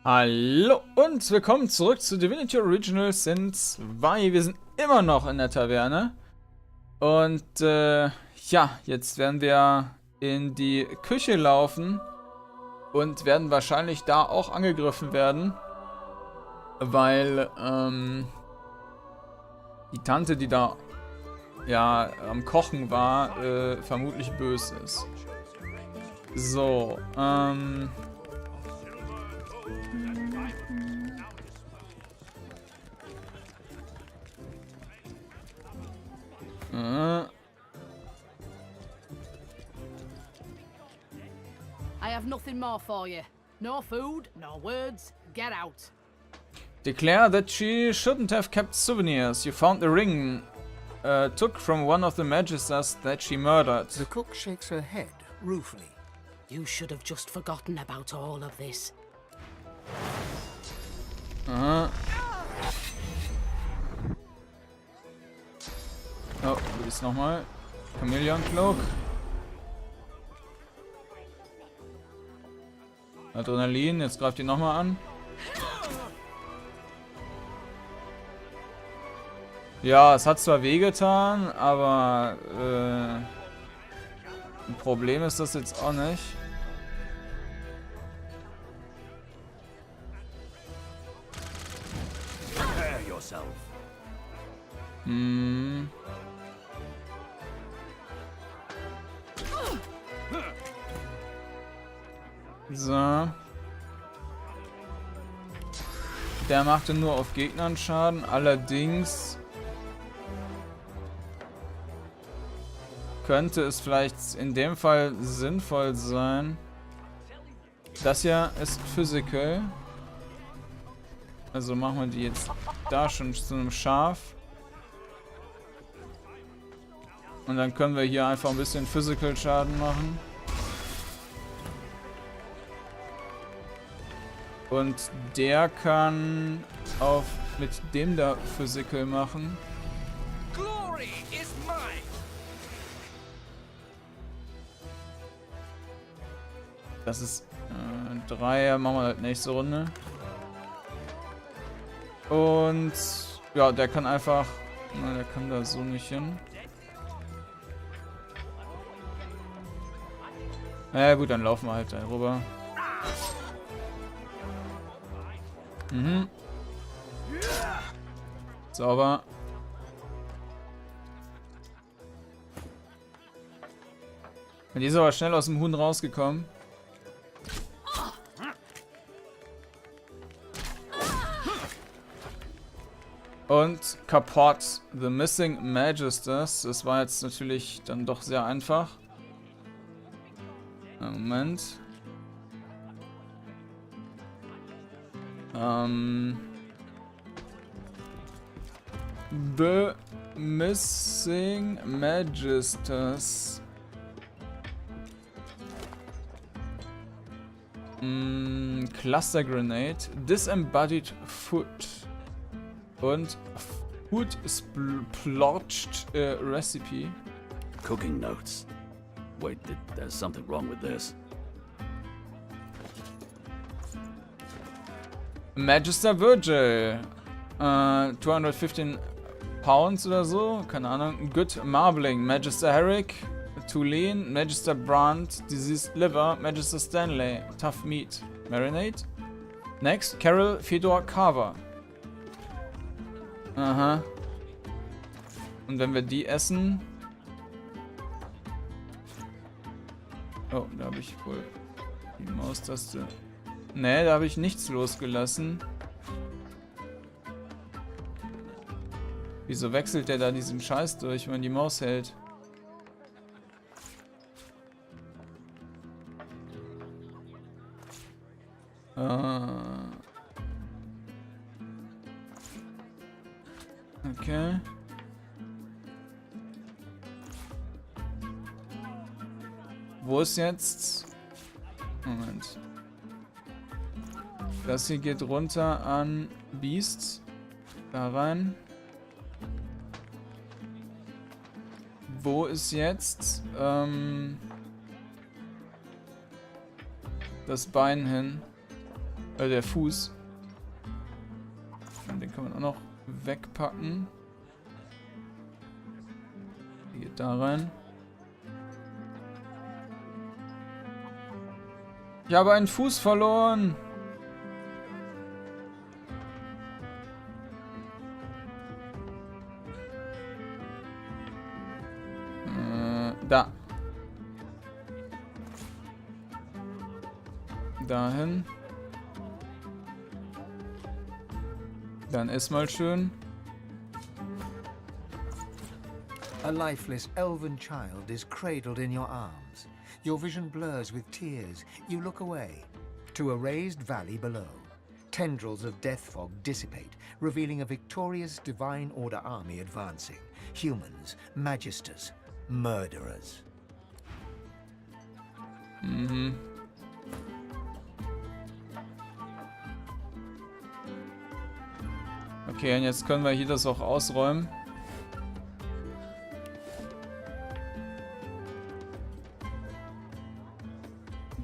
Hallo und willkommen zurück zu Divinity Original Sin 2. Wir sind immer noch in der Taverne. Und ja, jetzt werden wir in die Küche laufen und werden wahrscheinlich da auch angegriffen werden. Weil die Tante, die da ja am Kochen war, vermutlich böse ist. So, I have nothing more for you. No food, no words. Get out. Declare that she shouldn't have kept souvenirs. You found the ring took from one of the magisters that she murdered. The cook shakes her head ruefully. You should have just forgotten about all of this. Oh, wie ist nochmal? Chameleon-Cloak. Adrenalin, jetzt greift ihn nochmal an. Ja, es hat zwar wehgetan, aber ein Problem ist das jetzt auch nicht. Prepare yourself. So. Der machte nur auf Gegnern Schaden, allerdings könnte es vielleicht in dem Fall sinnvoll sein. Das hier ist Physical. Also machen wir die jetzt da schon zu einem Schaf. Und dann können wir hier einfach ein bisschen Physical Schaden machen. Und der kann auf mit dem da Physical machen. Glory is mine. Das ist 3, machen wir halt nächste Runde. Und ja, der kann einfach, na, der kann da so nicht hin. Na ja, gut, dann laufen wir halt da rüber. Sauber. Die ist aber schnell aus dem Huhn rausgekommen. Und kaputt. The Missing Magisters. Das war jetzt natürlich dann doch sehr einfach. Moment. The Missing Magisters. Cluster Grenade. Disembodied Food. Und Food Splotched Recipe. Cooking notes. Wait, there's something wrong with this. Magister Virgil. 215 Pounds oder so. Keine Ahnung. Good Marbling. Magister Herrick. Too lean. Magister Brandt. Diseased Liver. Magister Stanley. Tough Meat. Marinade. Next. Carol Fedor Carver. Aha. Und wenn wir die essen... Oh, da habe ich wohl die Maustaste. Ne, da habe ich nichts losgelassen. Wieso wechselt der da diesen Scheiß durch, wenn man die Maus hält? Okay. Wo ist jetzt? Moment. Das hier geht runter an Beast. Da rein. Wo ist jetzt das Bein hin? Der Fuß. Den kann man auch noch wegpacken. Geht da rein. Ich habe einen Fuß verloren. Da. Dahin. Dann ist mal schön. A lifeless elven child is cradled in your arms. Your vision blurs with tears. You look away to a raised valley below. Tendrils of death fog dissipate, revealing a victorious Divine Order army advancing. Humans, magisters, murderers. Mhm. Okay, und jetzt können wir hier das auch ausräumen.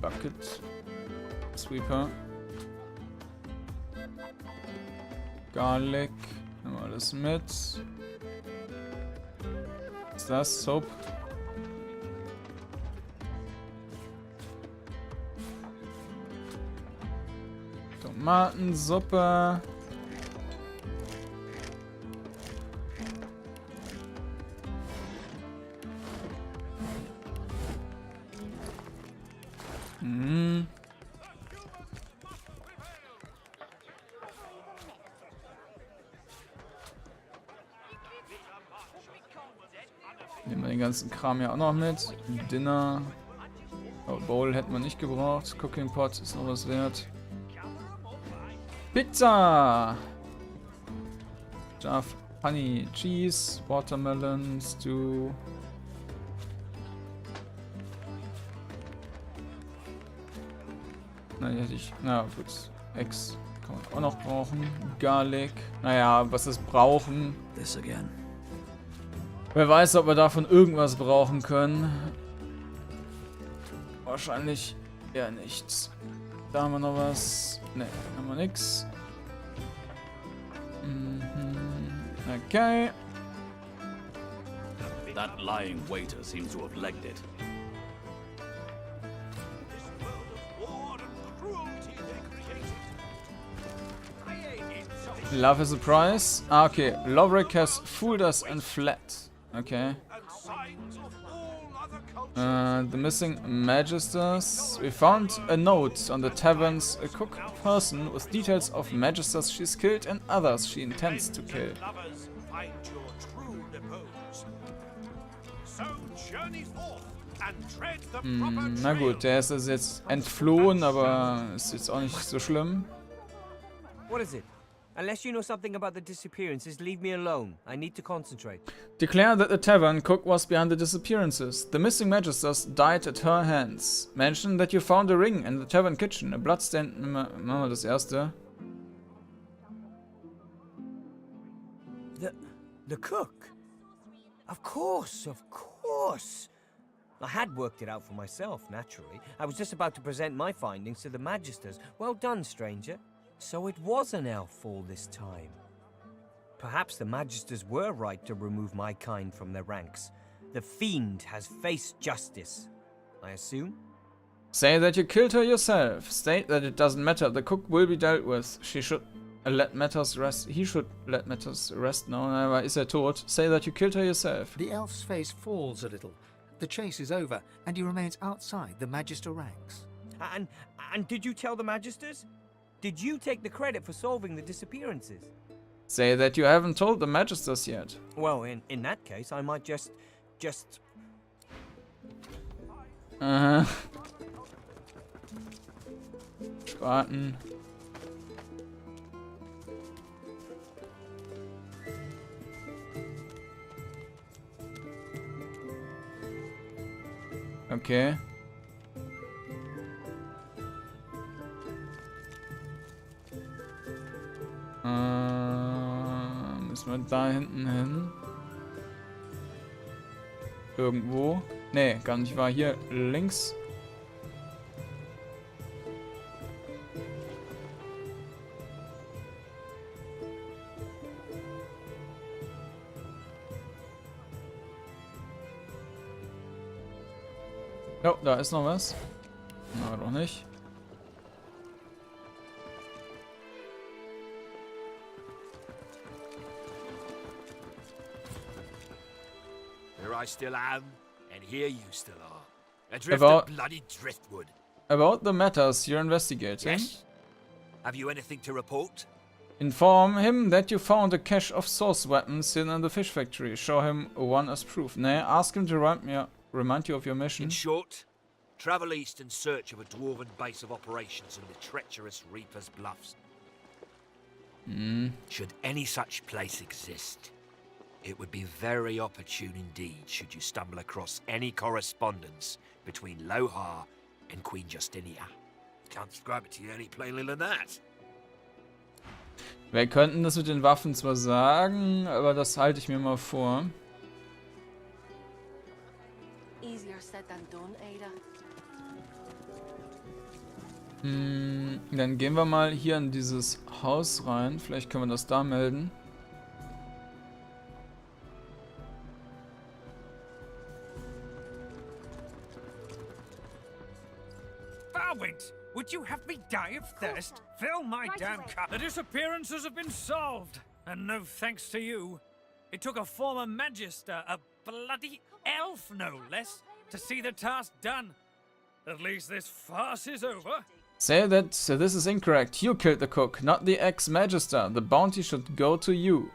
Bucket. Sweeper. Garlic. Nehmen wir alles mit. Was ist das? Soap. Tomatensuppe. Nehmen wir den ganzen Kram ja auch noch mit. Dinner. Oh, Bowl hätten wir nicht gebraucht. Cooking Pot ist noch was wert. Pizza! Stuff, Honey, Cheese, Watermelon, Stew. Na, die hätte ich. Na gut. Eggs kann man auch noch brauchen. Garlic. Naja, was ist brauchen? This again. Wer weiß, ob wir davon irgendwas brauchen können. Wahrscheinlich eher nichts. Da haben wir noch was. Ne, haben wir nix. Okay. That lying waiter seems to have legged it. Love is a price. Ah, okay. Loverick has fooled us and fled. Okay. The missing magisters. We found a note on the tavern's cook person with details of magisters she's killed and others she intends to kill. Na gut, der ist also jetzt entflohen, aber ist jetzt auch nicht so schlimm. What is it? Unless you know something about the disappearances, leave me alone. I need to concentrate. Declare that the tavern cook was behind the disappearances. The missing magisters died at her hands. Mention that you found a ring in the tavern kitchen. A bloodstained... Machen wir das erste. The cook? Of course, of course. I had worked it out for myself, naturally. I was just about to present my findings to the magisters. Well done, stranger. So it was an elf all this time. Perhaps the magisters were right to remove my kind from their ranks. The fiend has faced justice, I assume? Say that you killed her yourself. State that it doesn't matter. The cook will be dealt with. She should let matters rest. He should let matters rest. No, aber ist er tot? Say that you killed her yourself. The elf's face falls a little. The chase is over, and he remains outside the magister ranks. And did you tell the magisters? Did you take the credit for solving the disappearances? Say that you haven't told the magisters yet. Well, in that case, I might just... Spaten. Okay. Müssen wir da hinten hin? Irgendwo? Nee, gar nicht wahr. Hier links. Jo, da ist noch was. Na, doch nicht. Here I still am, and here you still are. Adrift of bloody Driftwood. About the matters you're investigating. Yes? Have you anything to report? Inform him that you found a cache of source weapons hidden in the fish factory. Show him one as proof. Nay, ask him to remind you of your mission. In short, travel east in search of a dwarven base of operations in the treacherous Reaper's Bluffs. Should any such place exist, it would be very opportune indeed should you stumble across any correspondence between Lohar and Queen Justinia. Can't describe it to you any plainly than that. Wir könnten das mit den Waffen zwar sagen, aber das halte ich mir mal vor. Easier said than done, Ada. Dann gehen wir mal hier in dieses Haus rein. Vielleicht können wir das da melden. Barwind, would you have me die of thirst? Fill my damn cup. The disappearances have been solved, and no thanks to you. It took a former magister, a bloody elf no less, to see the task done. At least this farce is over. Say that this is incorrect. You killed the cook, not the ex-magister. The bounty should go to you.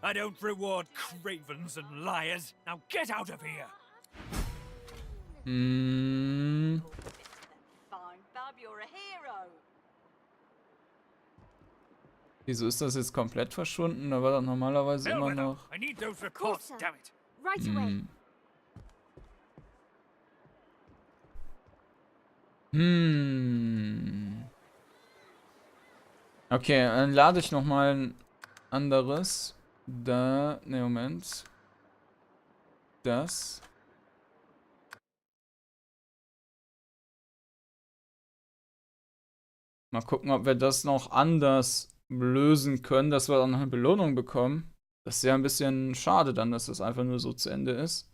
I don't reward cravens and liars. Now get out of here. Fine, Bab, you're a hero. Wieso ist das jetzt komplett verschwunden? Da war das normalerweise immer Bellwether, noch. I need those reports, damn it. Right away. Okay, dann lade ich nochmal ein anderes. Da, ne, Moment. Das. Mal gucken, ob wir das noch anders lösen können, dass wir dann noch eine Belohnung bekommen. Das ist ja ein bisschen schade dann, dass das einfach nur so zu Ende ist.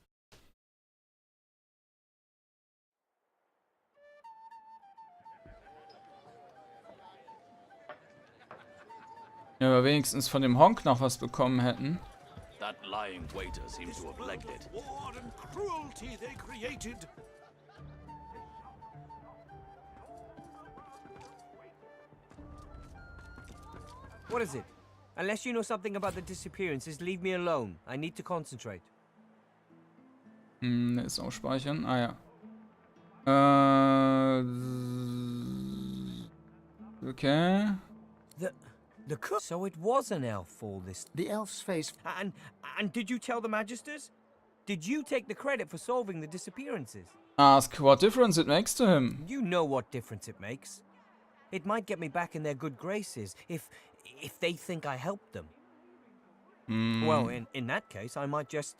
Ja, aber wenigstens von dem Honk noch was bekommen hätten. That lying waiter seems to have legged it. War and cruelty they created. What is it? Unless you know something about the disappearances, leave me alone. I need to concentrate. Ist auch speichern. Ah ja. Okay. The cook. So it was an elf all this. The elf's face. And did you tell the magisters? Did you take the credit for solving the disappearances? Ask what difference it makes to him. You know what difference it makes. It might get me back in their good graces if they think I helped them. Well, in that case, I might just.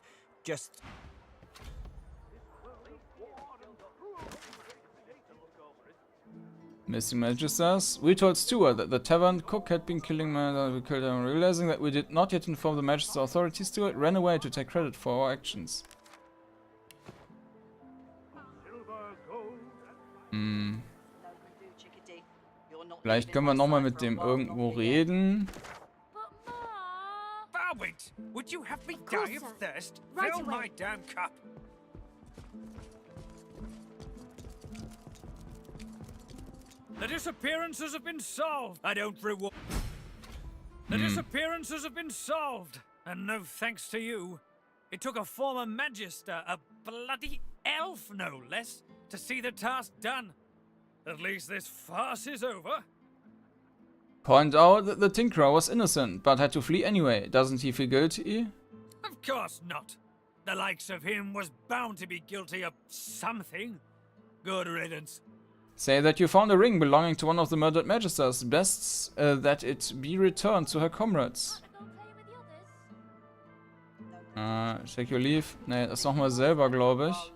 Missing Magisters. We told Stewart that the tavern cook had been killing men. We killed him. Realizing that we did not yet inform the Magister authorities, Stewart ran away to take credit for our actions. Vielleicht können wir nochmal mit dem irgendwo reden. Barwind, would you have me die of thirst? Fill my damn cup. The disappearances have been solved. I don't reward. The disappearances have been solved, and no thanks to you. It took a former magister, a bloody elf no less, to see the task done. At least this farce is over. Point out that the Tinkerer was innocent, but had to flee anyway. Doesn't he feel guilty? Of course not. The likes of him was bound to be guilty of something. Good riddance. Say that you found a ring belonging to one of the murdered magisters. Best that it be returned to her comrades. Take your leave. Ne, das nochmal selber, glaube ich.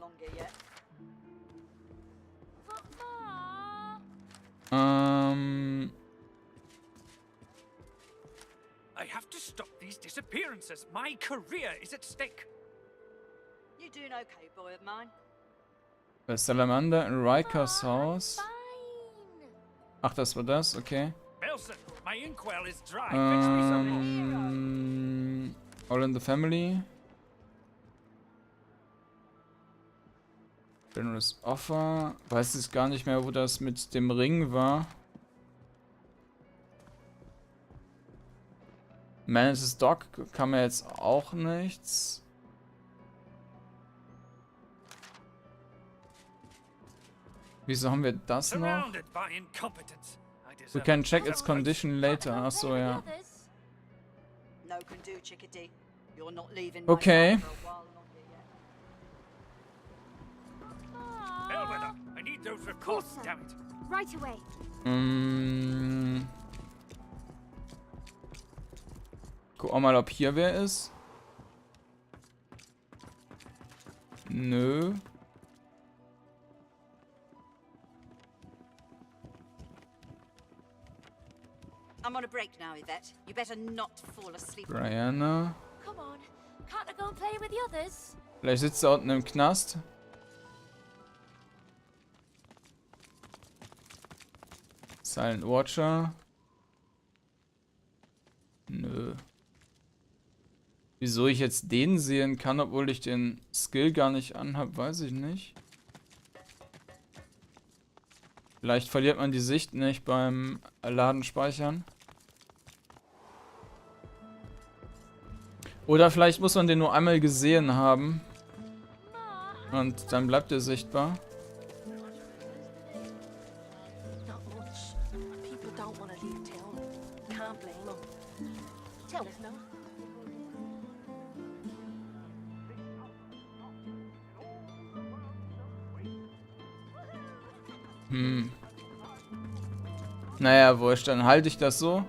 I have to stop these disappearances. My career is at stake. You're doing okay, boy of mine. Bei Salamander in Rikers Haus. Fine. Ach, das war das? Okay. Belson, my inkwell is dry. Fetch me some. All in the Family. Generous Offer. Weiß ich gar nicht mehr, wo das mit dem Ring war. Manages Dog kam ja jetzt auch nichts. Wieso haben wir das noch? Surrounded by incompetence. I We deserve can check its condition later. Achso, ja. No can do, chickadee. You're not leaving my Okay. side for a while longer yet. Bellwether, I need those reports, damn it. Right away. Guck auch mal, ob hier wer ist. Nö. I'm on a break now, Yvette. You better not fall asleep. Brianna. Come on. Can't I go and play with the others? Vielleicht sitzt er unten im Knast. Silent Watcher. Nö. Wieso ich jetzt den sehen kann, obwohl ich den Skill gar nicht anhab, weiß ich nicht. Vielleicht verliert man die Sicht nicht beim Laden speichern. Oder vielleicht muss man den nur einmal gesehen haben. Und dann bleibt er sichtbar. Not much. People don't want to leave town. Can't blame them. Tell us no. Naja, wurscht, dann halte ich das so.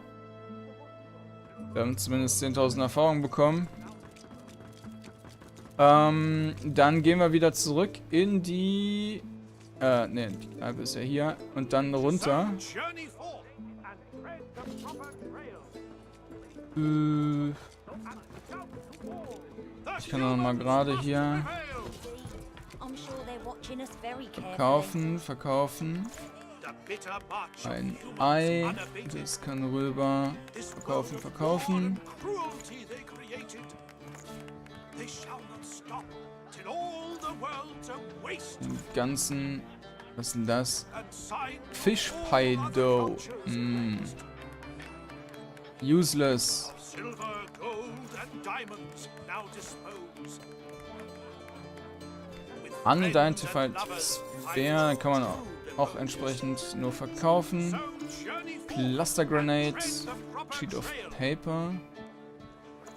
Wir haben zumindest 10.000 Erfahrungen bekommen. Dann gehen wir wieder zurück in die... ne, die Kneipe ist ja hier. Und dann runter. Ich kann auch mal gerade hier... Verkaufen. Ein Ei. Das kann rüber. Verkaufen. Den ganzen... Was ist denn das? Fischpie-Dough. Useless. Unidentified Spare kann man auch entsprechend nur verkaufen. Cluster Grenade, Sheet of Paper,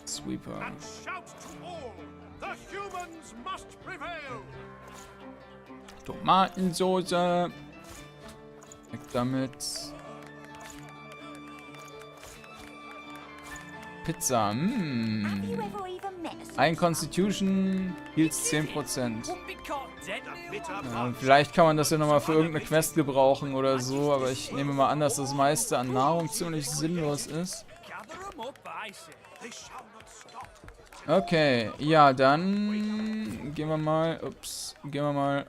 Sweeper. Tomatensoße. Weg damit. Pizza. Ein Constitution heals 10%. Ja, vielleicht kann man das ja nochmal für irgendeine Quest gebrauchen oder so, aber ich nehme mal an, dass das meiste an Nahrung ziemlich sinnlos ist. Okay, ja, dann gehen wir mal,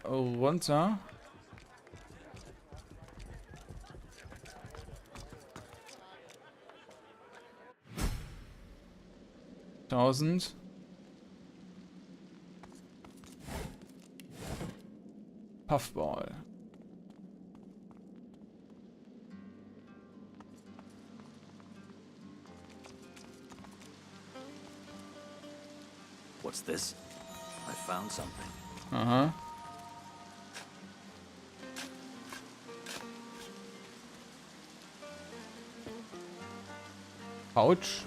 runter. $1000. Puffball. What's this? I found something. Aha. Pouch.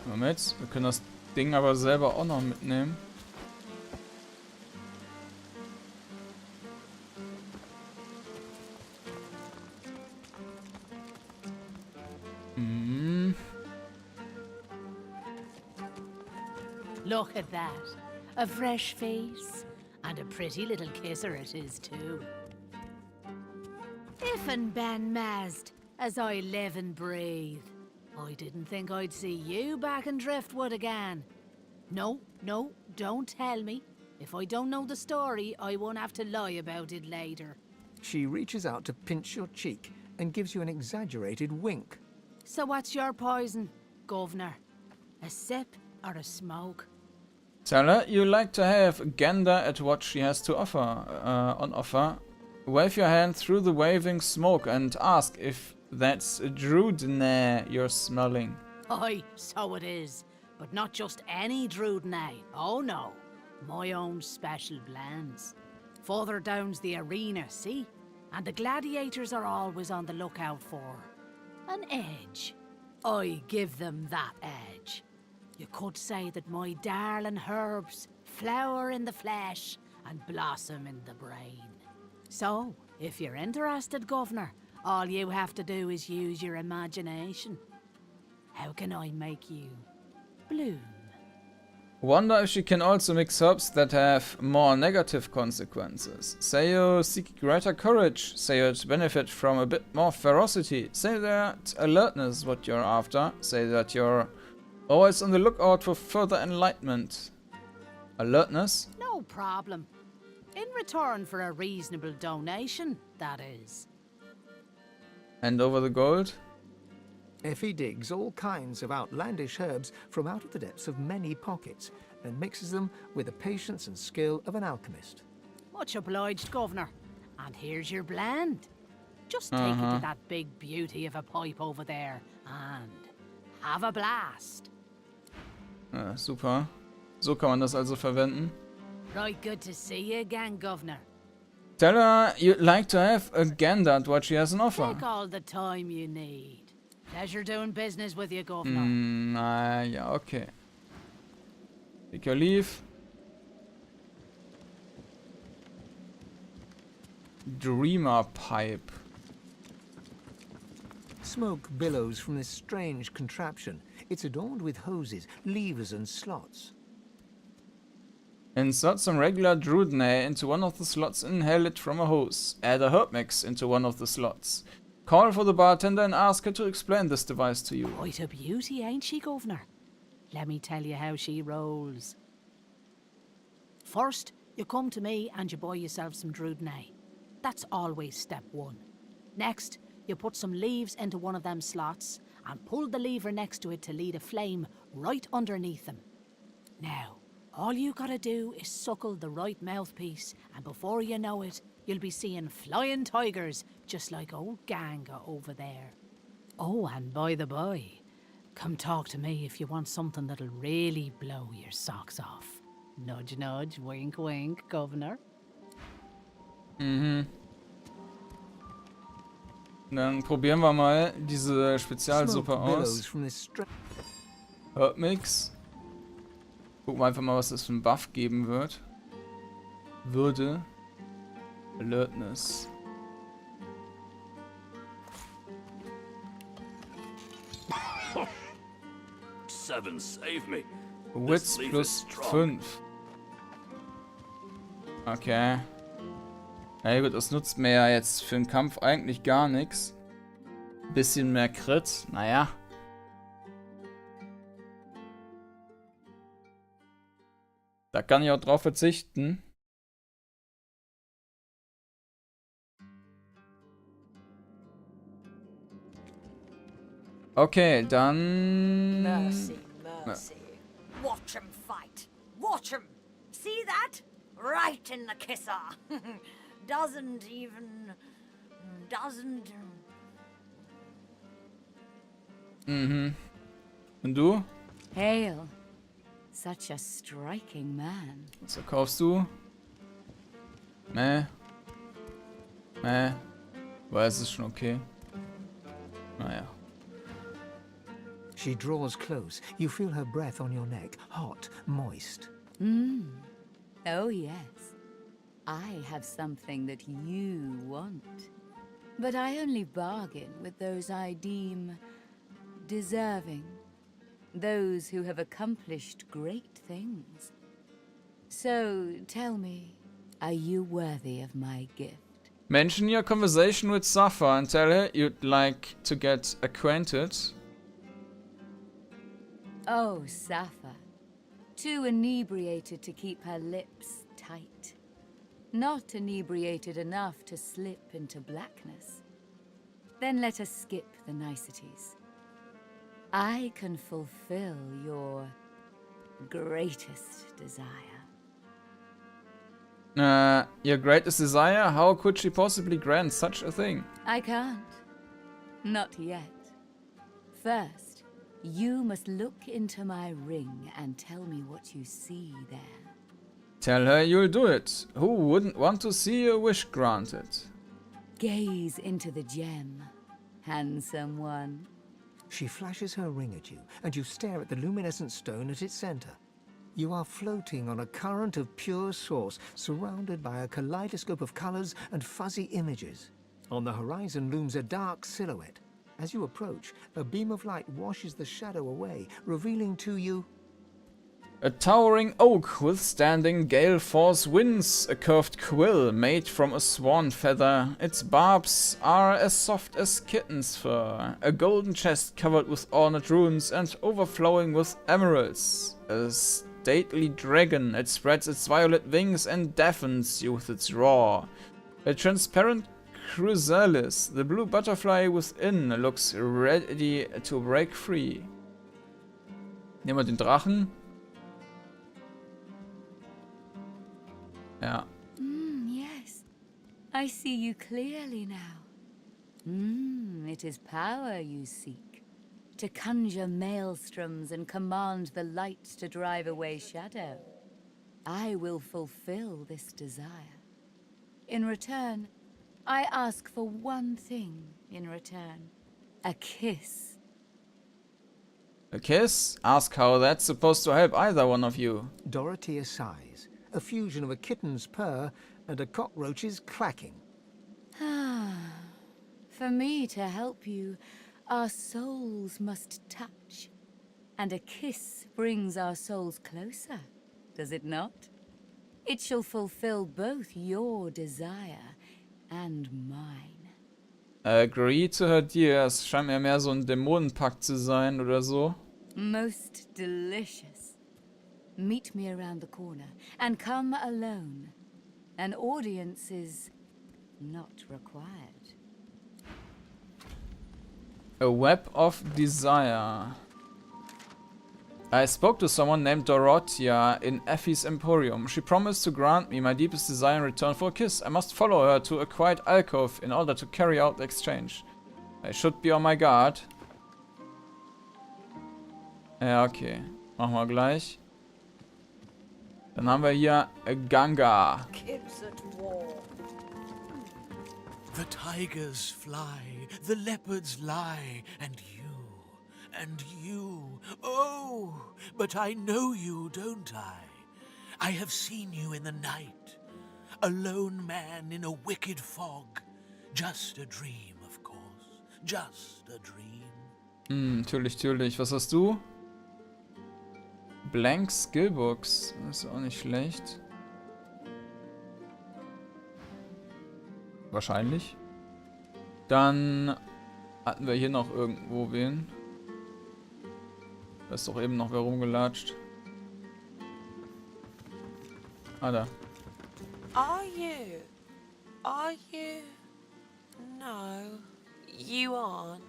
Moment, wir können das Ding aber selber auch noch mitnehmen. Look at that. A fresh face. And a pretty little kisser it is, too. If and ben mazd, as I live and breathe. I didn't think I'd see you back in Driftwood again. No, don't tell me. If I don't know the story, I won't have to lie about it later. She reaches out to pinch your cheek and gives you an exaggerated wink. So what's your poison, Governor? A sip or a smoke? Tell her you like to have a gander at what she has to offer. On offer. Wave your hand through the waving smoke and ask if that's a Druidnay you're smelling. Aye, so it is. But not just any Druidnay. Oh no. My own special blends. Further down's the arena, see? And the gladiators are always on the lookout for an edge. I give them that edge. You could say that my darling herbs flower in the flesh and blossom in the brain. So, if you're interested, Governor, all you have to do is use your imagination. How can I make you bloom? Wonder if she can also mix herbs that have more negative consequences. Say you seek greater courage, say you'd benefit from a bit more ferocity, say that alertness is what you're after, say that you're always on the lookout for further enlightenment. Alertness? No problem. In return for a reasonable donation, that is. Hand over the gold? Effie digs all kinds of outlandish herbs from out of the depths of many pockets and mixes them with the patience and skill of an alchemist. Much obliged, Governor. And here's your blend. Just take it to that big beauty of a pipe over there and have a blast. Ja, super. So kann man das also verwenden. Right, good to see you again, Governor. Tell her you'd like to have a gander at what she has on offer. Take all the time you need. Pleasure doing business with you, Governor. Ja, okay. Take your leave. Dreamer pipe. Smoke billows from this strange contraption. It's adorned with hoses, levers and slots. Insert some regular Druidnay into one of the slots and inhale it from a hose. Add a herb mix into one of the slots. Call for the bartender and ask her to explain this device to you. Quite a beauty, ain't she, Governor? Let me tell you how she rolls. First, you come to me and you buy yourself some Druidnay. That's always step one. Next, you put some leaves into one of them slots and pull the lever next to it to lead a flame right underneath them. Now, all you gotta do is suckle the right mouthpiece, and before you know it, you'll be seeing flying tigers just like old Ganga over there. Oh, and by the by, come talk to me if you want something that'll really blow your socks off. Nudge, nudge, wink, wink, Governor. Dann probieren wir mal diese Spezialsuppe aus. Herbmix. Gucken wir einfach mal, was das für ein Buff geben wird. Würde. Alertness. Seven, save me. Wits plus 5. Okay. Na gut, das nutzt mir ja jetzt für den Kampf eigentlich gar nichts. Bisschen mehr Crit, naja. Da kann ich auch drauf verzichten. Okay, dann... Mercy, mercy. Watch him fight. Watch him. See that? Right in the kisser. Doesn't. Und du? Hail. Such a striking man. Was verkaufst du? Nee. Aber es ist schon okay. Naja. She draws close. You feel her breath on your neck, hot, moist. Oh, yes. I have something that you want. But I only bargain with those I deem deserving. Those who have accomplished great things. So, tell me, are you worthy of my gift? Mention your conversation with Safa and tell her you'd like to get acquainted. Oh, Sappha. Too inebriated to keep her lips tight. Not inebriated enough to slip into blackness. Then let us skip the niceties. I can fulfill your greatest desire. Your greatest desire? How could she possibly grant such a thing? I can't. Not yet. First, you must look into my ring and tell me what you see there. Tell her you'll do it. Who wouldn't want to see a wish granted? Gaze into the gem, handsome one. She flashes her ring at you, and you stare at the luminescent stone at its center. You are floating on a current of pure source, surrounded by a kaleidoscope of colors and fuzzy images. On the horizon looms a dark silhouette. As you approach, a beam of light washes the shadow away, revealing to you a towering oak withstanding gale force winds, a curved quill made from a swan feather. Its barbs are as soft as kitten's fur. A golden chest covered with ornate runes and overflowing with emeralds. A stately dragon, it spreads its violet wings and deafens you with its roar. A transparent chrysalis, the blue butterfly within, looks ready to break free. Nehmen wir den Drachen. Ja. Yes. I see you clearly now. It is power you seek. To conjure maelstroms and command the light to drive away shadow. I will fulfill this desire. In return, I ask for one thing in return. A kiss. A kiss? Ask how that's supposed to help either one of you. Dorothea sighs, a fusion of a kitten's purr and a cockroach's clacking. For me to help you, our souls must touch. And a kiss brings our souls closer, does it not? It shall fulfill both your desire and mine. Agree to her dear. Es scheint mir mehr so ein Dämonenpakt zu sein oder so. Most delicious. Meet me around the corner and come alone. An audience is not required. A web of desire. I spoke to someone named Dorothea in Effie's Emporium. She promised to grant me my deepest desire in return for a kiss. I must follow her to a quiet alcove in order to carry out the exchange. I should be on my guard. Ja, okay. Machen wir gleich. Dann haben wir hier Ganga. Kids at war. The tigers fly, the leopards lie, and you, oh, but I know you, don't I? I have seen you in the night, a lone man in a wicked fog. Just a dream, of course, just a dream. Natürlich. Was hast du? Blank Skillbox. Das ist auch nicht schlecht. Wahrscheinlich. Dann hatten wir hier noch irgendwo wen. Da ist doch eben noch wer rumgelatscht. Ah, da. Are you? No, you aren't.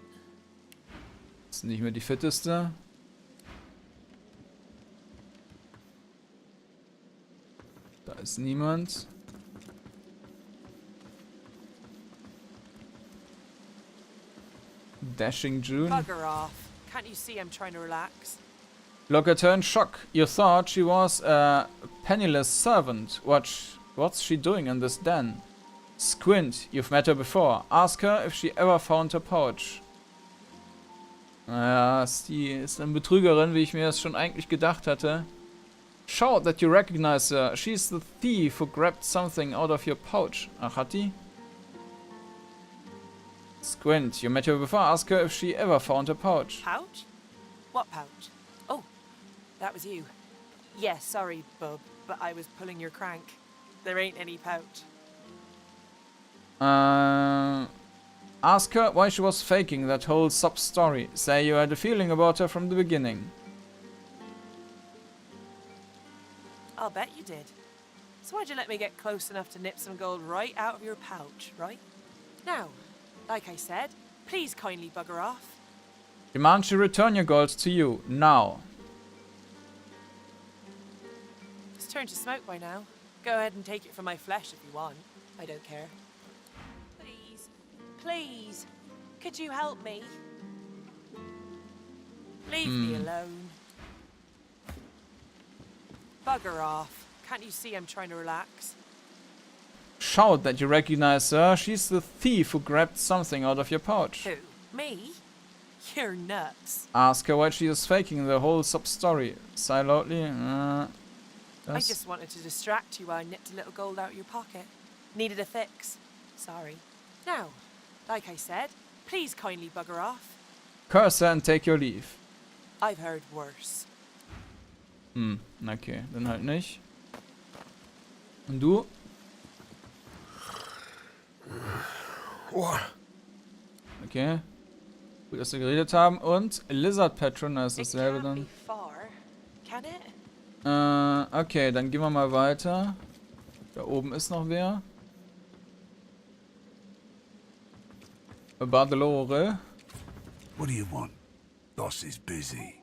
Ist nicht mehr die fitteste. Da ist niemand. Dashing June. Bugger off. Can't you see I'm trying to relax? Look at her in shock. You thought she was a penniless servant. What's she doing in this den? Squint, you've met her before. Ask her if she ever found her pouch. Naja, die ist eine Betrügerin, wie ich mir das schon eigentlich gedacht hatte. Shout that you recognize her. She's the thief who grabbed something out of your pouch. Ach, hat die? Squint, you met her before. Ask her if she ever found her pouch. Pouch? What pouch? Oh, that was you. Yeah, sorry, bub, but I was pulling your crank. There ain't any pouch. Ask her why she was faking that whole sub-story. Say you had a feeling about her from the beginning. I'll bet you did. So why'd you let me get close enough to nip some gold right out of your pouch, right? Now, like I said, please kindly bugger off. Demand you return your gold to you, now. It's turned to smoke by now. Go ahead and take it from my flesh if you want. I don't care. Please, please, could you help me? Leave me alone. Bugger off. Can't you see I'm trying to relax? Shout that you recognize her. She's the thief who grabbed something out of your pouch. Who? Me? You're nuts. Ask her why she is faking the whole sub-story. Sigh loudly. I just wanted to distract you while I nipped a little gold out of your pocket. Needed a fix. Sorry. Now, like I said, please kindly bugger off. Curse her and take your leave. I've heard worse. Okay, dann halt nicht. Und du? Okay. Gut, dass wir geredet haben. Und Lizard Patron ist dasselbe dann. Can it? Okay, dann gehen wir mal weiter. Da oben ist noch wer. Badelore. What do you want? Boss is busy.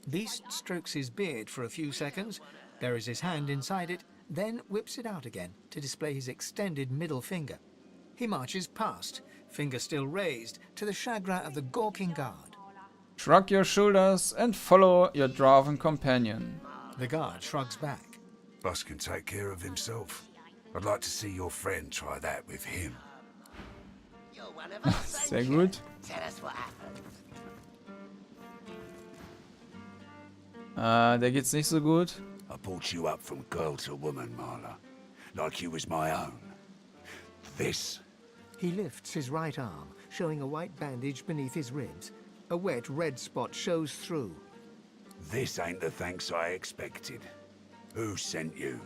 Beast strokes his beard for a few seconds, buries his hand inside it, then whips it out again to display his extended middle finger. He marches past, finger still raised, to the chagrin of the gawking guard. Shrug your shoulders and follow your dwarven companion. The guard shrugs back. Boss can take care of himself. I'd like to see your friend try that with him. Sehr gut. Der geht's nicht so gut. I brought you up from girl to woman, Marla. Like you was my own. This. He lifts his right arm, showing a white bandage beneath his ribs. A wet red spot shows through. This ain't the thanks I expected. Who sent you?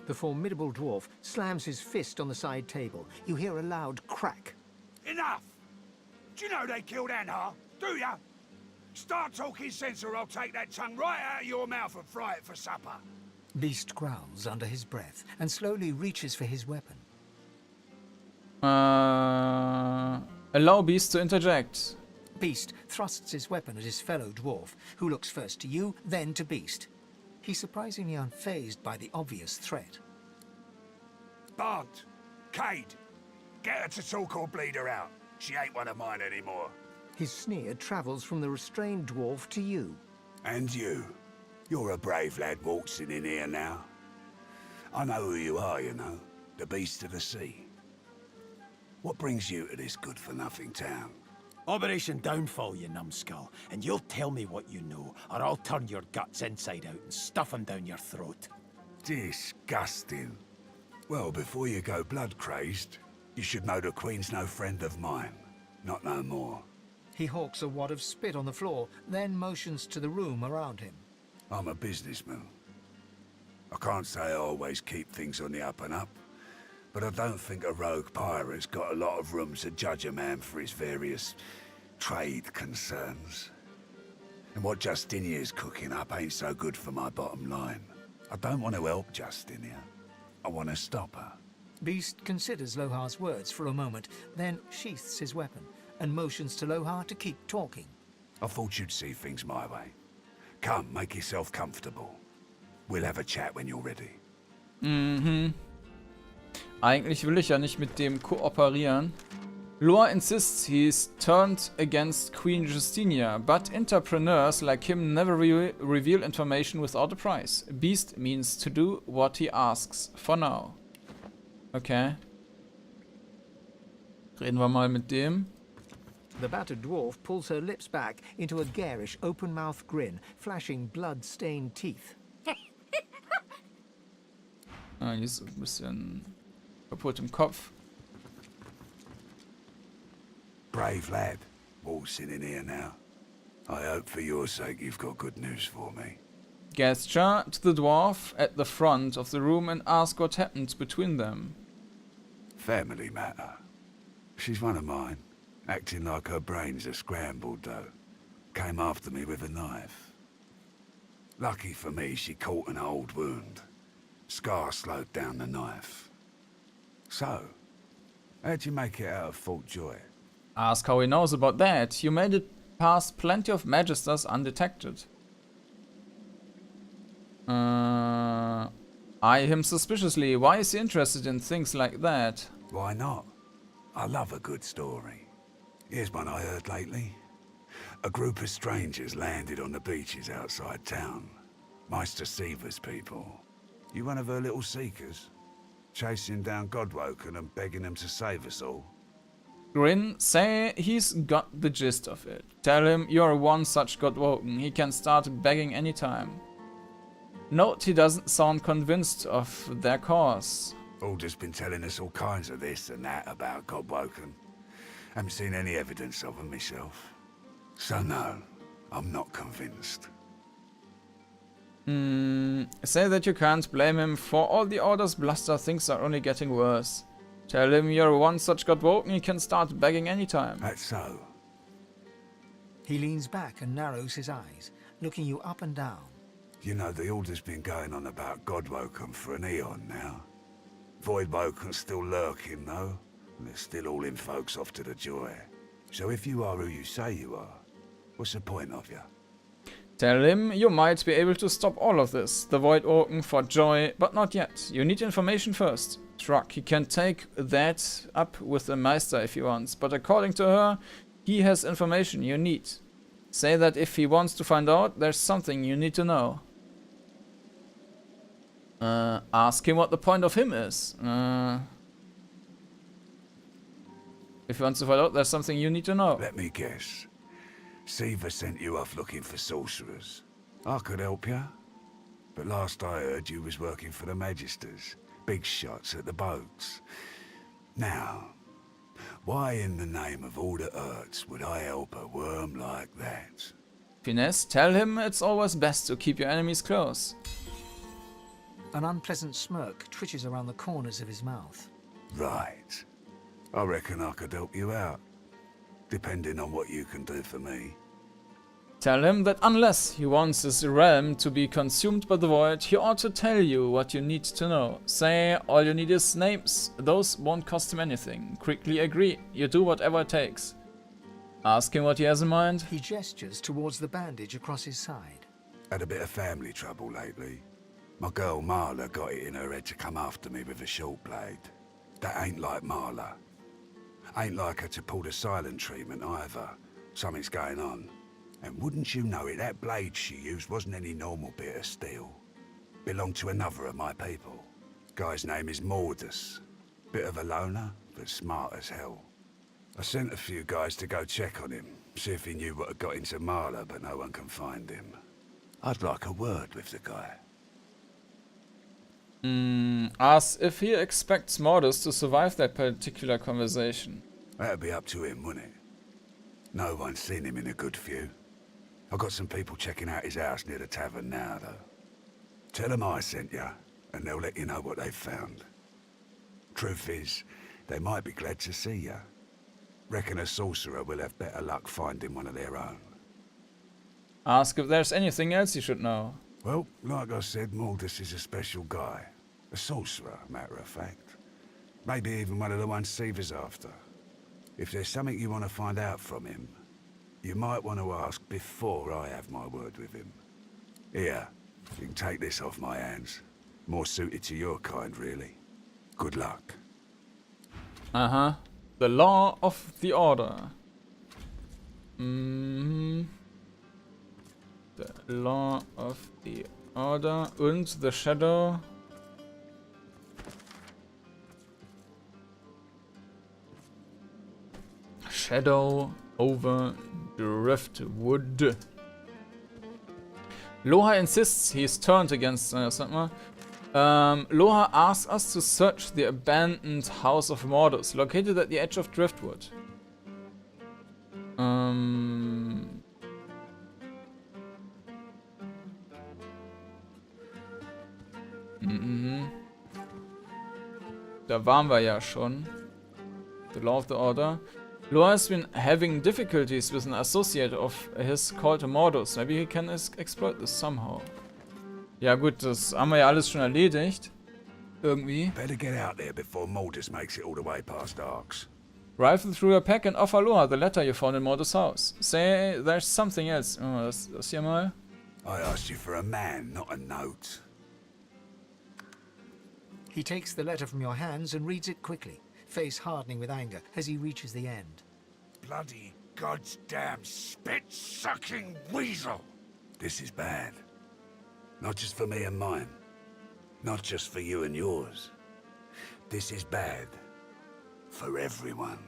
The formidable dwarf slams his fist on the side table. You hear a loud crack. Enough! Do you know they killed Anhar? Do ya? Start talking sense or I'll take that tongue right out of your mouth and fry it for supper. Beast growls under his breath and slowly reaches for his weapon. Allow Beast to interject. Beast thrusts his weapon at his fellow dwarf, who looks first to you, then to Beast. He's surprisingly unfazed by the obvious threat. Bart! Cade! Get her to talk or bleed her out. She ain't one of mine anymore. His sneer travels from the restrained dwarf to you. And you. You're a brave lad waltzing in here now. I know who you are, you know. The Beast of the Sea. What brings you to this good-for-nothing town? Operation Downfall, you numbskull. And you'll tell me what you know, or I'll turn your guts inside out and stuff them down your throat. Disgusting. Well, before you go blood-crazed, you should know the Queen's no friend of mine. Not no more. He hawks a wad of spit on the floor, then motions to the room around him. I'm a businessman. I can't say I always keep things on the up and up, but I don't think a rogue pirate's got a lot of room to judge a man for his various trade concerns. And what Justinia's cooking up ain't so good for my bottom line. I don't want to help Justinia. I want to stop her. Beast considers Lohar's words for a moment, then sheaths his weapon and motions to Lohar to keep talking. I thought you'd see things my way. Come, make yourself comfortable. We'll have a chat when you're ready. Eigentlich will ich ja nicht mit dem kooperieren. Loar insists he's turned against Queen Justinia, but entrepreneurs like him never reveal information without a price. Beast means to do what he asks for now. Okay. Reden wir mal mit dem. The battered dwarf pulls her lips back into a garish, open-mouthed grin, flashing blood-stained teeth. Die ist ein bisschen kaputt im Kopf. Brave lad, waltzing in here now. I hope for your sake you've got good news for me. Gesture to the dwarf at the front of the room and ask what happened between them. Family matter. She's one of mine. Acting like her brains are scrambled, though. Came after me with a knife. Lucky for me, she caught an old wound. Scar slowed down the knife. So, how'd you make it out of Fort Joy? Ask how he knows about that. You made it past plenty of magisters undetected. Eye him suspiciously. Why is he interested in things like that? Why not? I love a good story. Here's one I heard lately. A group of strangers landed on the beaches outside town. Meister Seaver's people. You one of her little seekers? Chasing down Godwoken and begging them to save us all? Grin, say he's got the gist of it. Tell him you're one such Godwoken. He can start begging anytime. Note he doesn't sound convinced of their cause. Alder's been telling us all kinds of this and that about Godwoken. Haven't seen any evidence of them myself. So no, I'm not convinced. Say that you can't blame him. For all the Order's bluster, things are only getting worse. Tell him you're one such Godwoken, he can start begging anytime. That's so. He leans back and narrows his eyes, looking you up and down. You know, the Order's been going on about Godwoken for an eon now. Voidwoken's still lurking, though, and they're still hauling folks off to the Joy. So if you are who you say you are, what's the point of you? Tell him you might be able to stop all of this. The Void Orken for Joy, but not yet. You need information first. Truck, he can take that up with the Meister if he wants, but according to her, he has information you need. Say that if he wants to find out, there's something you need to know. Ask him what the point of him is. If he wants to find out, there's something you need to know. Let me guess. Seaver sent you off looking for sorcerers. I could help you. But last I heard, you was working for the Magisters. Big shots at the boats. Now, why in the name of all the Earths would I help a worm like that? Finesse, tell him it's always best to keep your enemies close. An unpleasant smirk twitches around the corners of his mouth. Right. I reckon I could help you out. Depending on what you can do for me. Tell him that unless he wants his realm to be consumed by the void, he ought to tell you what you need to know. Say all you need is names. Those won't cost him anything. Quickly agree. You do whatever it takes. Ask him what he has in mind. He gestures towards the bandage across his side. Had a bit of family trouble lately. My girl Marla got it in her head to come after me with a short blade. That ain't like Marla. Ain't like her to pull the silent treatment either. Something's going on. And wouldn't you know it, that blade she used wasn't any normal bit of steel. Belonged to another of my people. Guy's name is Mordus. Bit of a loner, but smart as hell. I sent a few guys to go check on him, see if he knew what had got into Marla, but no one can find him. I'd like a word with the guy. Ask if he expects Mordus to survive that particular conversation. That'd be up to him, wouldn't it? No one's seen him in a good few. I've got some people checking out his house near the tavern now, though. Tell them I sent you, and they'll let you know what they've found. Truth is, they might be glad to see you. Reckon a sorcerer will have better luck finding one of their own. Ask if there's anything else you should know. Well, like I said, Mordus is a special guy. A sorcerer, matter of fact. Maybe even one of the ones Seaver's after. If there's something you want to find out from him, you might want to ask before I have my word with him. Here, you can take this off my hands. More suited to your kind, really. Good luck. Uh-huh. The law of the order. The law of the order und the shadow. Shadow over Driftwood. Loha insists he's turned against Loha asks us to search the abandoned house of Mordus, located at the edge of Driftwood. Da waren wir ja schon. The law of the order. Loha has been having difficulties with an associate of his called Mordus. Maybe he can exploit this somehow. Ja gut, das haben wir ja alles schon erledigt. Irgendwie. Better get out there before Mordus makes it all the way past Arx. Rifle through your pack and offer Loa the letter you found in Mordus' house. Say there's something else. Oh, das hier mal. I asked you for a man, not a note. He takes the letter from your hands and reads it quickly, face hardening with anger as he reaches the end. Bloody goddamn spit-sucking weasel! This is bad. Not just for me and mine. Not just for you and yours. This is bad. For everyone.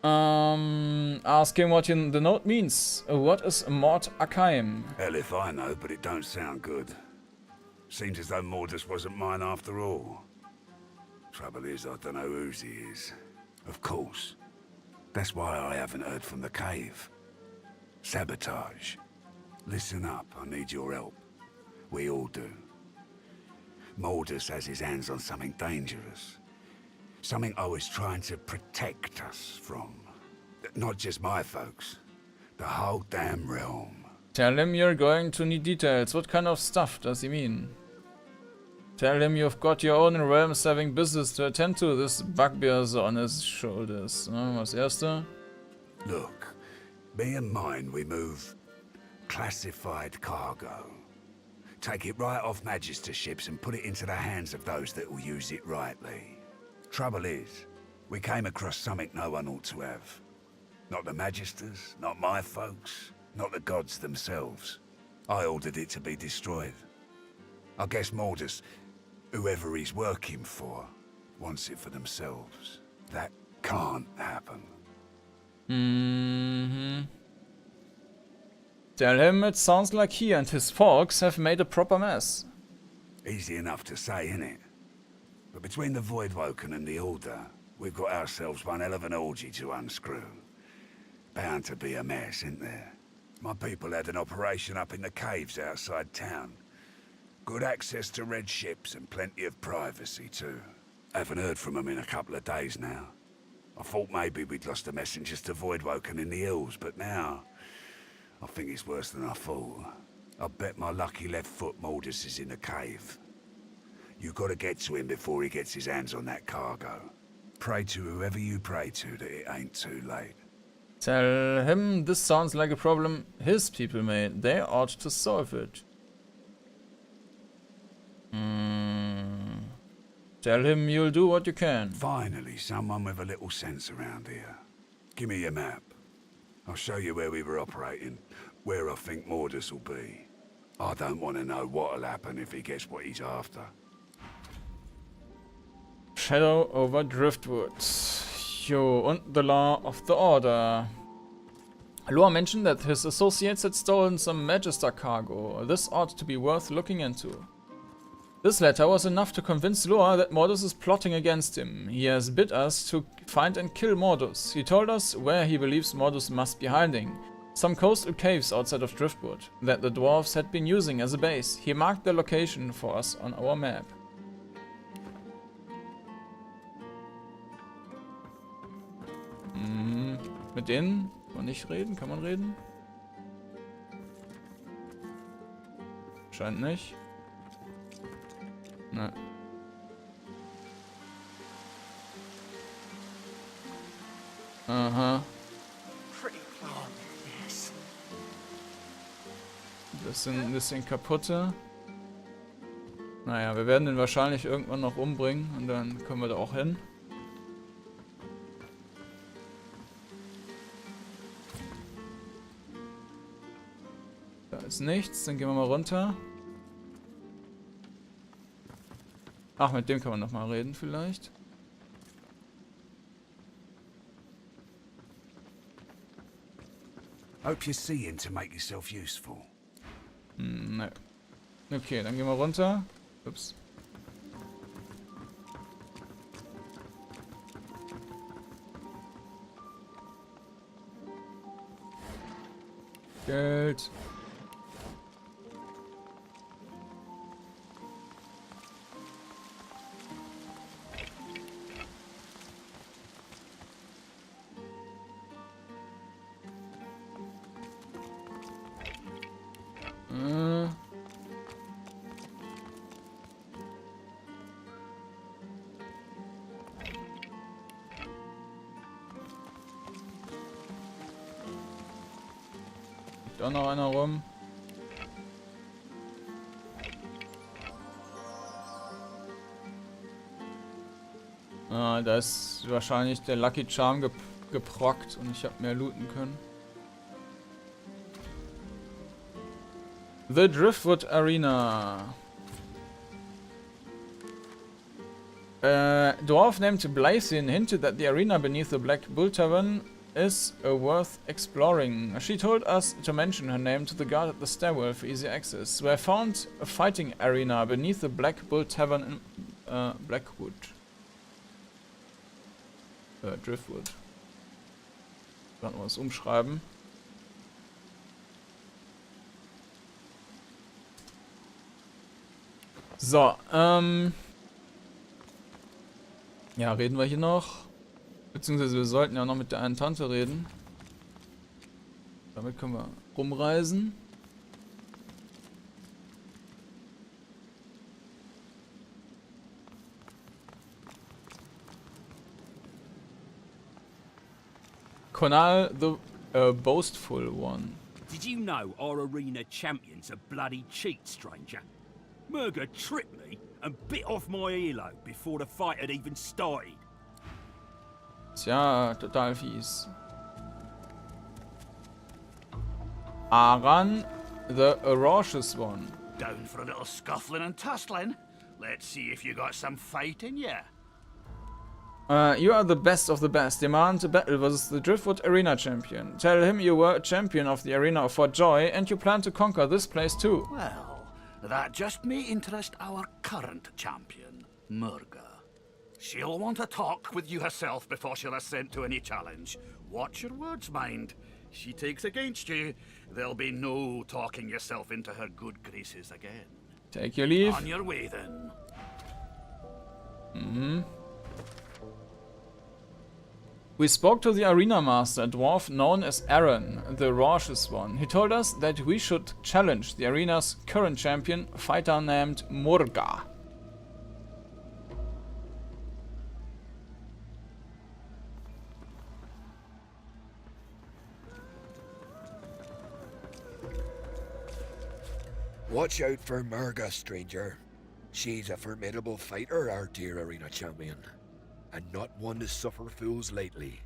Ask him what the note means. What is Mord Akaim? Hell if I know, but it don't sound good. Seems as though Mordus wasn't mine after all. Trouble is, I don't know whose he is. Of course. That's why I haven't heard from the cave. Sabotage. Listen up, I need your help. We all do. Mordus has his hands on something dangerous. Something I was trying to protect us from. Not just my folks. The whole damn realm. Tell him you're going to need details. What kind of stuff does he mean? Tell him you've got your own realms having business to attend to. This bugbear's on his shoulders. Was erste? Look, me and mine, we move classified cargo. Take it right off Magister ships and put it into the hands of those that will use it rightly. Trouble is, we came across something no one ought to have. Not the Magisters, not my folks, not the gods themselves. I ordered it to be destroyed. I guess Mordus, whoever he's working for, wants it for themselves. That can't happen. Tell him it sounds like he and his folks have made a proper mess. Easy enough to say, innit? But between the Voidwoken and the Order, we've got ourselves one hell of an orgy to unscrew. Bound to be a mess, isn't there? My people had an operation up in the caves outside town. Good access to red ships and plenty of privacy too. Haven't heard from them in a couple of days now. I thought maybe we'd lost the messengers to Voidwoken in the hills, but now I think it's worse than I thought. I bet my lucky left foot Mordus is in the cave. You gotta get to him before he gets his hands on that cargo. Pray to whoever you pray to that it ain't too late. Tell him this sounds like a problem his people made. They ought to solve it. Tell him you'll do what you can. Finally, someone with a little sense around here. Give me your map. I'll show you where we were operating, where I think Mordus will be. I don't want to know what'll happen if he gets what he's after. Shadow over Driftwood. Jo, und the Law of the Order. Loa mentioned that his associates had stolen some Magister cargo. This ought to be worth looking into. This letter was enough to convince Loa that Mordus is plotting against him. He has bid us to find and kill Mordus. He told us where he believes Mordus must be hiding. Some coastal caves outside of Driftwood that the dwarves had been using as a base. He marked the location for us on our map. Mit denen kann man nicht reden? Kann man reden? Scheint nicht. Ne. Aha. Das sind ein bisschen kaputte. Naja, wir werden den wahrscheinlich irgendwann noch umbringen und dann können wir da auch hin. Da ist nichts, dann gehen wir mal runter. Ach, mit dem kann man noch mal reden vielleicht. Hope you see him to make yourself useful. Ne. Okay, dann gehen wir runter. Ups. Geld. Liegt auch noch einer rum. Ah, da ist wahrscheinlich der Lucky Charm geprockt und ich habe mehr looten können. The Driftwood Arena. Dwarf named Blythian hinted that the arena beneath the Black Bull Tavern is worth exploring. She told us to mention her name to the guard at the stairwell for easy access. We have found a fighting arena beneath the Black Bull Tavern in Blackwood. Driftwood. Kann man was umschreiben. So, ja, reden wir hier noch. Beziehungsweise wir sollten ja noch mit der einen Tante reden. Damit können wir rumreisen. Konal, the boastful one. Did you know our arena champion's a bloody cheat, stranger? Murga tricked me and bit off my earlobe before the fight had even started. Tja, total fies. Aran, the ferocious one. Down for a little scuffling and tussling? Let's see if you got some fight in ya. You are the best of the best. Demand a battle versus the Driftwood Arena champion. Tell him you were a champion of the arena of Fort Joy and you plan to conquer this place too. Well, that just may interest our current champion, Murga. She'll want to talk with you herself before she'll assent to any challenge. Watch your words, mind. She takes against you, there'll be no talking yourself into her good graces again. Take your leave. On your way then. We spoke to the arena master, a dwarf known as Aaron, the ferocious one. He told us that we should challenge the arena's current champion, a fighter named Murga. Watch out for Murga, stranger. She's a formidable fighter, our dear arena champion. And not one to suffer fools lately.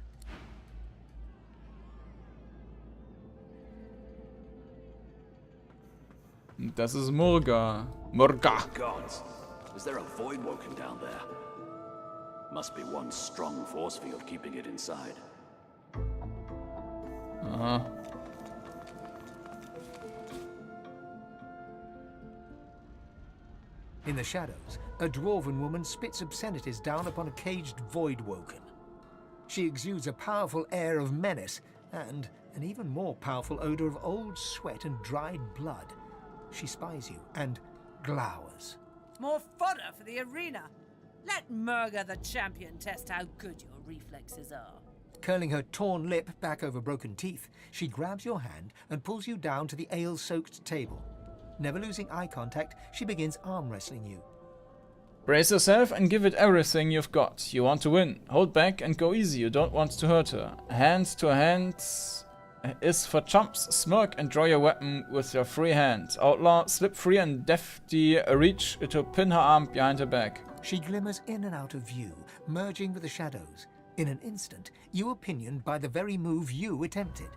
Das ist Murga. Murga. Gods, is there a void woken down there? Must be one strong force field keeping it inside. Aha. In the shadows, a dwarven woman spits obscenities down upon a caged void-woken. She exudes a powerful air of menace and an even more powerful odor of old sweat and dried blood. She spies you and glowers. More fodder for the arena. Let Murga the champion test how good your reflexes are. Curling her torn lip back over broken teeth, she grabs your hand and pulls you down to the ale-soaked table. Never losing eye contact, she begins arm wrestling you. Brace yourself and give it everything you've got. You want to win. Hold back and go easy. You don't want to hurt her. Hand to hand is for chumps. Smirk and draw your weapon with your free hand. Outlaw, slip free and deftly reach to pin her arm behind her back. She glimmers in and out of view, merging with the shadows. In an instant, you are pinioned by the very move you attempted.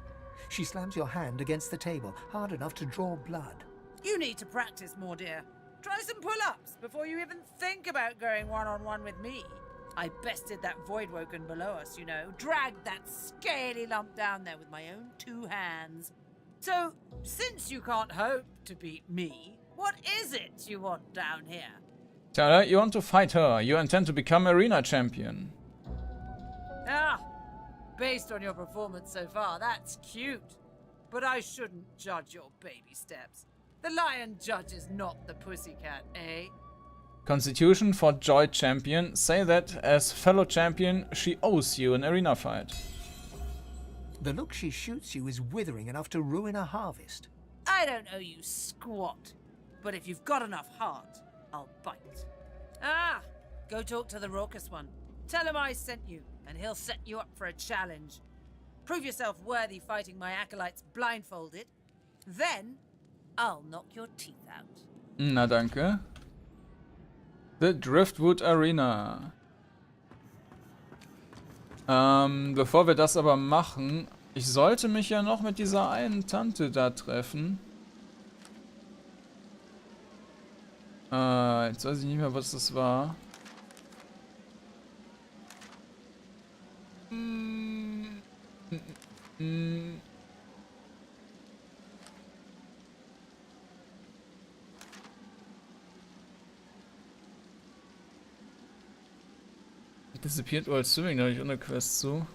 She slams your hand against the table, hard enough to draw blood. You need to practice more, dear. Try some pull-ups before you even think about going one-on-one with me. I bested that void-woken below us, you know. Dragged that scaly lump down there with my own 2 hands. So, since you can't hope to beat me, what is it you want down here? Tell her you want to fight her. You intend to become arena champion. Ah, based on your performance so far, that's cute. But I shouldn't judge your baby steps. The lion judges not the pussycat, eh? Constitution for Joy champion. Say that as fellow champion, she owes you an arena fight. The look she shoots you is withering enough to ruin a harvest. I don't owe you squat. But if you've got enough heart, I'll bite. Ah, go talk to the raucous one. Tell him I sent you, and he'll set you up for a challenge. Prove yourself worthy fighting my acolytes blindfolded, Then I'll knock your teeth out. Na danke. The Driftwood Arena. Bevor wir das aber machen, ich sollte mich ja noch mit dieser einen Tante da treffen. Jetzt weiß ich nicht mehr, was das war. Disappeared World Swimming, da habe ich auch eine Quest zu.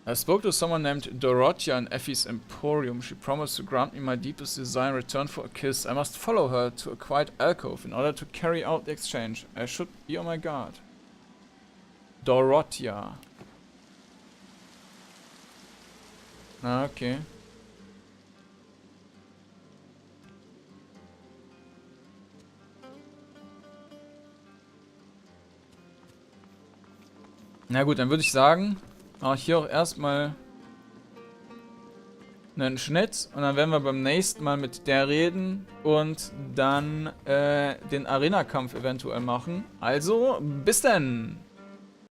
I spoke to someone named Dorothea in Effie's Emporium. She promised to grant me my deepest desire in return for a kiss. I must follow her to a quiet alcove in order to carry out the exchange. I should be on my guard. Dorothea. Ah, okay. Na gut, dann würde ich sagen, mache ich hier auch erstmal einen Schnitt und dann werden wir beim nächsten Mal mit der reden und dann den Arena-Kampf eventuell machen. Also, bis dann!